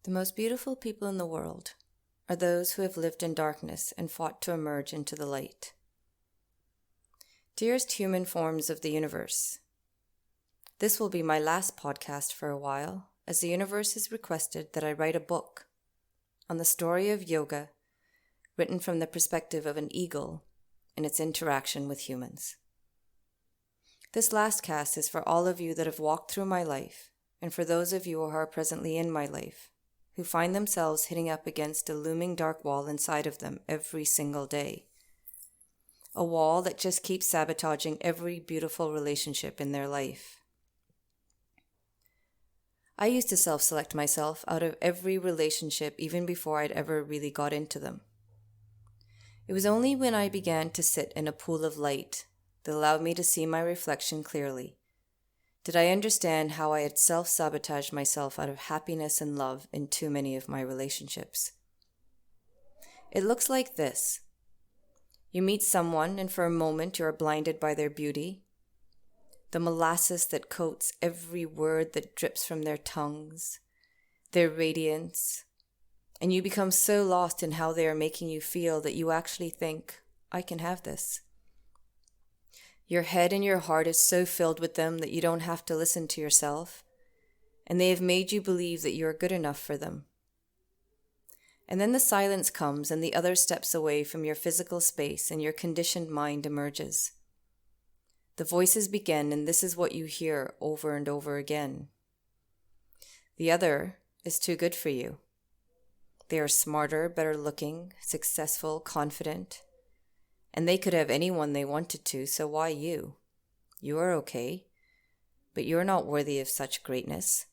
The most beautiful people in the world are those who have lived in darkness and fought to emerge into the light. Dearest human forms of the universe, this will be my last podcast for a while, as the universe has requested that I write a book on the story of yoga, written from the perspective of an eagle in its interaction with humans. This last cast is for all of you that have walked through my life, and for those of you who are presently in my life, who find themselves hitting up against a looming dark wall inside of them every single day. A wall that just keeps sabotaging every beautiful relationship in their life. I used to self-select myself out of every relationship even before I'd ever really got into them. It was only when I began to sit in a pool of light that allowed me to see my reflection clearly did I understand how I had self-sabotaged myself out of happiness and love in too many of my relationships. It looks like this. You meet someone and for a moment you are blinded by their beauty, the molasses that coats every word that drips from their tongues, their radiance, and you become so lost in how they are making you feel that you actually think, I can have this. Your head and your heart is so filled with them that you don't have to listen to yourself, and they have made you believe that you are good enough for them. And then the silence comes and the other steps away from your physical space and your conditioned mind emerges. The voices begin, and this is what you hear over and over again. The other is too good for you. They are smarter, better looking, successful, confident, and they could have anyone they wanted to, so why you? You are okay, but you're not worthy of such greatness.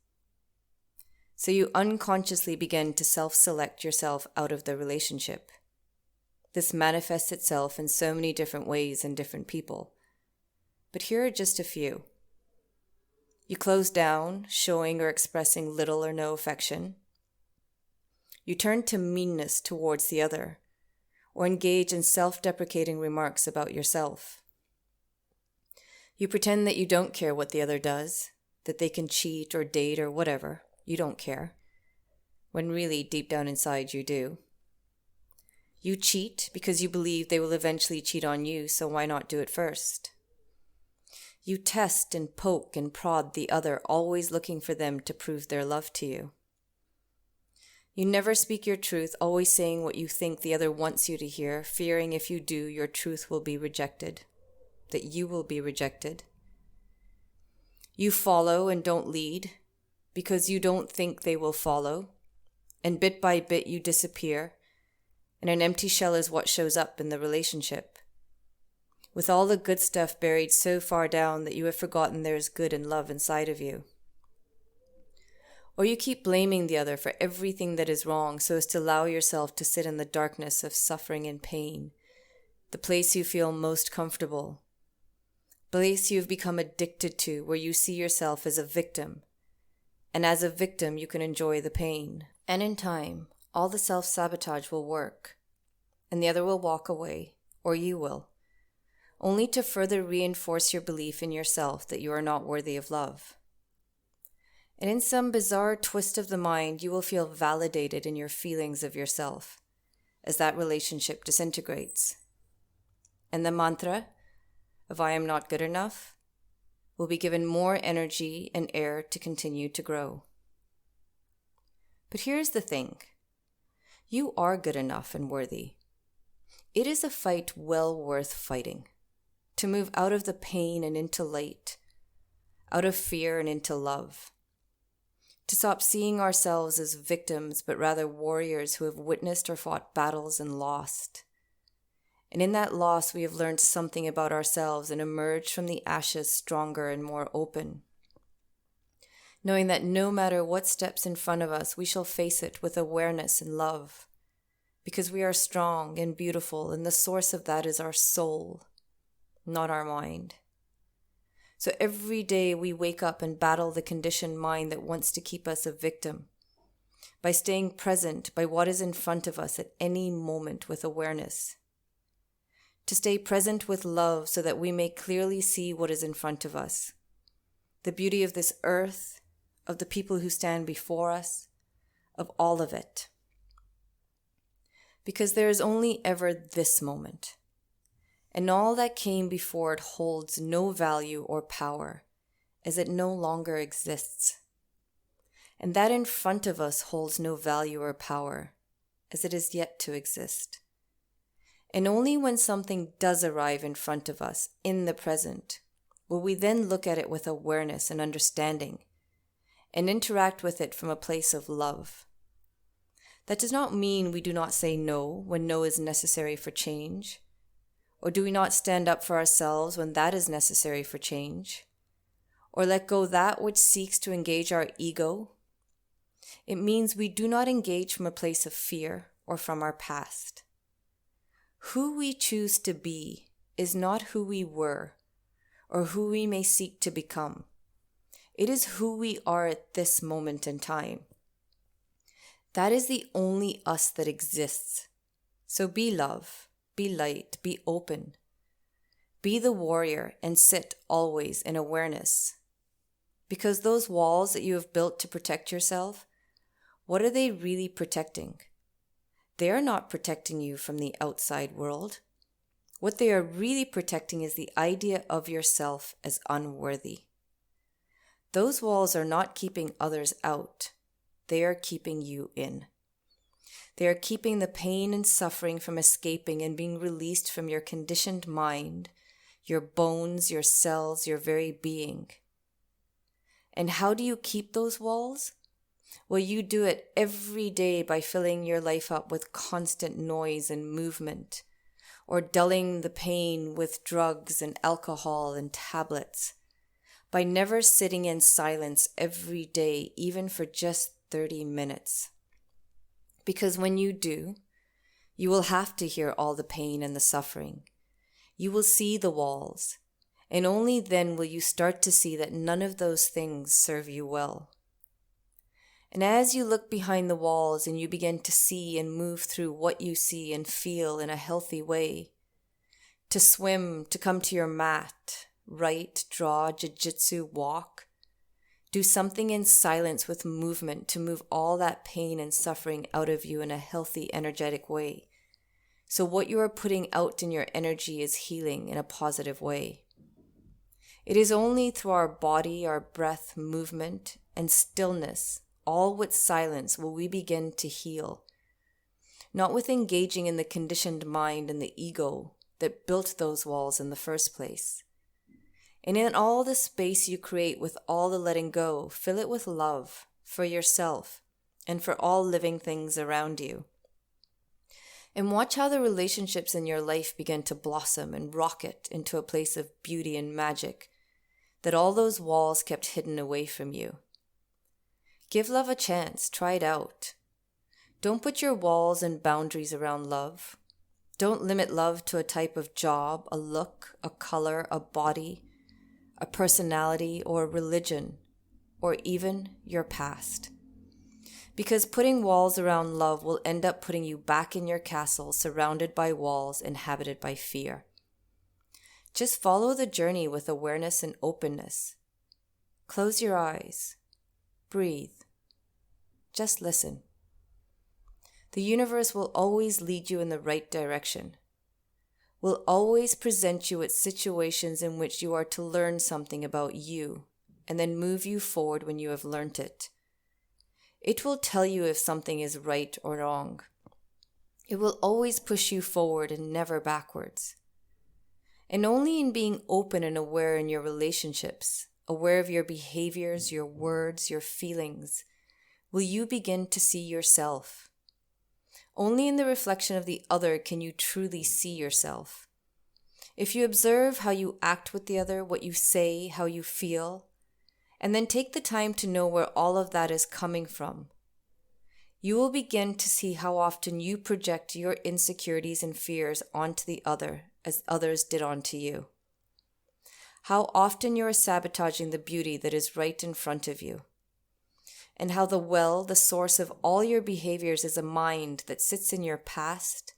So you unconsciously begin to self-select yourself out of the relationship. This manifests itself in so many different ways in different people. But here are just a few. You close down, showing or expressing little or no affection. You turn to meanness towards the other, or engage in self-deprecating remarks about yourself. You pretend that you don't care what the other does, that they can cheat or date or whatever. You don't care, when really deep down inside you do. You cheat because you believe they will eventually cheat on you, so why not do it first? You test and poke and prod the other, always looking for them to prove their love to you. You never speak your truth, always saying what you think the other wants you to hear, fearing if you do, your truth will be rejected, that you will be rejected. You follow and don't lead because you don't think they will follow, and bit by bit you disappear, and an empty shell is what shows up in the relationship, with all the good stuff buried so far down that you have forgotten there is good and love inside of you. Or you keep blaming the other for everything that is wrong so as to allow yourself to sit in the darkness of suffering and pain, the place you feel most comfortable, place you've become addicted to where you see yourself as a victim, and as a victim you can enjoy the pain. And in time, all the self-sabotage will work, and the other will walk away, or you will, only to further reinforce your belief in yourself that you are not worthy of love. And in some bizarre twist of the mind, you will feel validated in your feelings of yourself as that relationship disintegrates. And the mantra of I am not good enough will be given more energy and air to continue to grow. But here's the thing. You are good enough and worthy. It is a fight well worth fighting, to move out of the pain and into light, out of fear and into love. To stop seeing ourselves as victims, but rather warriors who have witnessed or fought battles and lost. And in that loss, we have learned something about ourselves and emerged from the ashes stronger and more open. Knowing that no matter what steps in front of us, we shall face it with awareness and love. Because we are strong and beautiful, and the source of that is our soul, not our mind. So every day we wake up and battle the conditioned mind that wants to keep us a victim by staying present by what is in front of us at any moment with awareness. To stay present with love so that we may clearly see what is in front of us. The beauty of this earth, of the people who stand before us, of all of it. Because there is only ever this moment, and all that came before it holds no value or power, as it no longer exists. And that in front of us holds no value or power, as it is yet to exist. And only when something does arrive in front of us, in the present, will we then look at it with awareness and understanding, and interact with it from a place of love. That does not mean we do not say no when no is necessary for change, or do we not stand up for ourselves when that is necessary for change, or let go that which seeks to engage our ego. It means we do not engage from a place of fear or from our past. Who we choose to be is not who we were or who we may seek to become. It is who we are at this moment in time. That is the only us that exists. So be love, be light, be open. Be the warrior and sit always in awareness. Because those walls that you have built to protect yourself, what are they really protecting? They are not protecting you from the outside world. What they are really protecting is the idea of yourself as unworthy. Those walls are not keeping others out. They are keeping you in. They are keeping the pain and suffering from escaping and being released from your conditioned mind, your bones, your cells, your very being. And how do you keep those walls? Well, you do it every day by filling your life up with constant noise and movement, or dulling the pain with drugs and alcohol and tablets, by never sitting in silence every day, even for just 30 minutes. Because when you do, you will have to hear all the pain and the suffering. You will see the walls, and only then will you start to see that none of those things serve you well. And as you look behind the walls and you begin to see and move through what you see and feel in a healthy way, to swim, to come to your mat, write, draw, jiu-jitsu, walk, do something in silence with movement to move all that pain and suffering out of you in a healthy, energetic way. So what you are putting out in your energy is healing in a positive way. It is only through our body, our breath, movement, and stillness, all with silence, will we begin to heal. Not with engaging in the conditioned mind and the ego that built those walls in the first place. And in all the space you create with all the letting go, fill it with love for yourself and for all living things around you. And watch how the relationships in your life begin to blossom and rocket into a place of beauty and magic that all those walls kept hidden away from you. Give love a chance, try it out. Don't put your walls and boundaries around love. Don't limit love to a type of job, a look, a color, a body, a personality, or religion, or even your past. Because putting walls around love will end up putting you back in your castle, surrounded by walls, inhabited by fear. Just follow the journey with awareness and openness. Close your eyes. Breathe. Just listen. The universe will always lead you in the right direction. Will always present you with situations in which you are to learn something about you and then move you forward when you have learnt it. It will tell you if something is right or wrong. It will always push you forward and never backwards. And only in being open and aware in your relationships, aware of your behaviors, your words, your feelings, will you begin to see yourself. Only in the reflection of the other can you truly see yourself. If you observe how you act with the other, what you say, how you feel, and then take the time to know where all of that is coming from, you will begin to see how often you project your insecurities and fears onto the other as others did onto you. How often you are sabotaging the beauty that is right in front of you. And how the source of all your behaviors is a mind that sits in your past,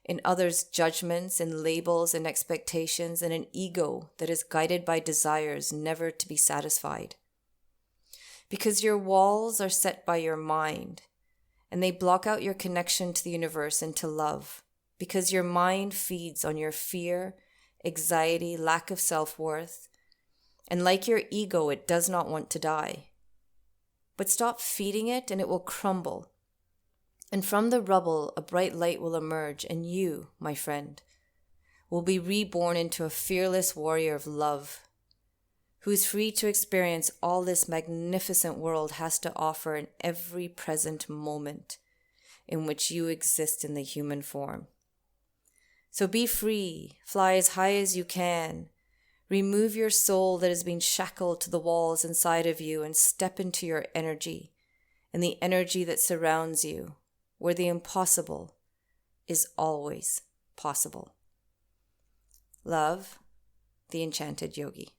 in others' judgments and labels and expectations, and an ego that is guided by desires never to be satisfied. Because your walls are set by your mind, and they block out your connection to the universe and to love, because your mind feeds on your fear, anxiety, lack of self-worth, and like your ego, it does not want to die. But stop feeding it and it will crumble. And from the rubble, a bright light will emerge, and you, my friend, will be reborn into a fearless warrior of love, who is free to experience all this magnificent world has to offer in every present moment in which you exist in the human form. So be free, fly as high as you can, remove your soul that has been shackled to the walls inside of you and step into your energy and the energy that surrounds you, where the impossible is always possible. Love, the Enchanted Yogi.